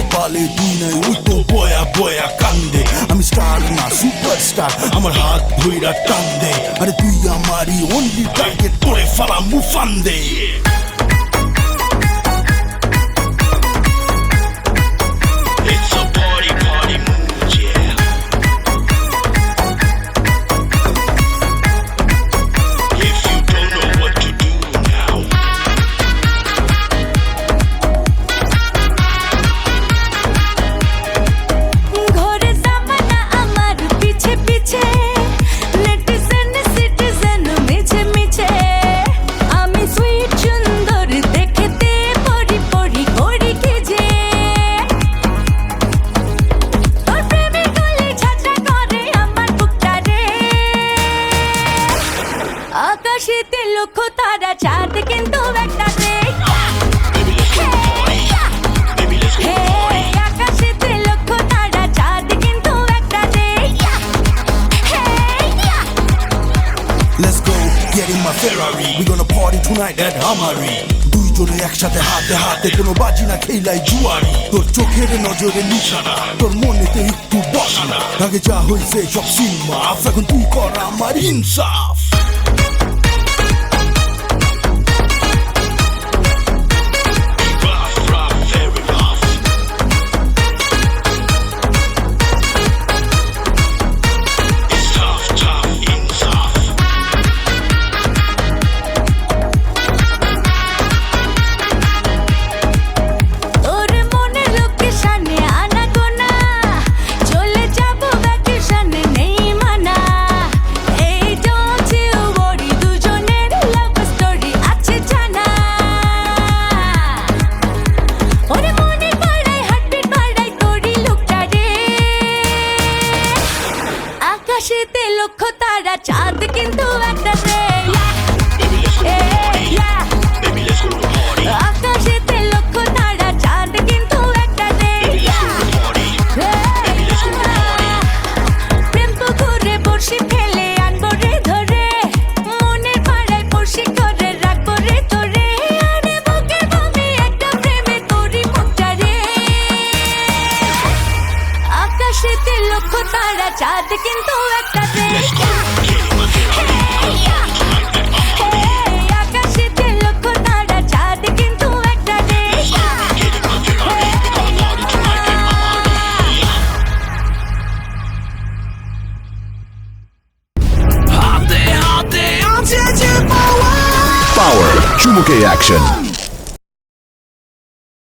কপালে তুই নাই ওই তো বয়া বয়া কান্দে আমি স্টার না সুপারস্টার আমার হাত ধইরা টান দে আরে তুই আমারই অনলি টার্গেট তোরে ফালা মুফান্দে আকাশেতে লক্ষ তারা চাঁদ কিন্তু একটা আকাশেতে লক্ষ তারা চাঁদ কিন্তু একটা Let's go, get in my Ferrari We gonna party tonight at Hamari দুইজনে একসাথে হাতে হাতে কোনো বাজি না খেলাই জুয়ারি তোর চোখের নজরে নিশানা তোর মনেতে একটু বসানা আগে যা হইছে সব সিনমাফ এখন তুই কর আমার ইনসাফ আকাশেতে লক্ষ তারা চাঁদ কিন্তু একটা আকাশেতে লক্ষ তারা চাঁদ কিন্তু একটা প্রেম পুকুরে বর্ষি ফেলে আনবো রে ধরে মনের পাড়ায় বর্ষি করে রাখবো রে তোরে আরে বুকে বমি একটা প্রেমে তোরই মুখটা রে আকাশেতে লক্ষ তারা চাঁদ কিন্তু একটা আকাশেতে লক্ষ তারা চাঁদ কিন্তু একটা Power চুমুকে অ্যাকশন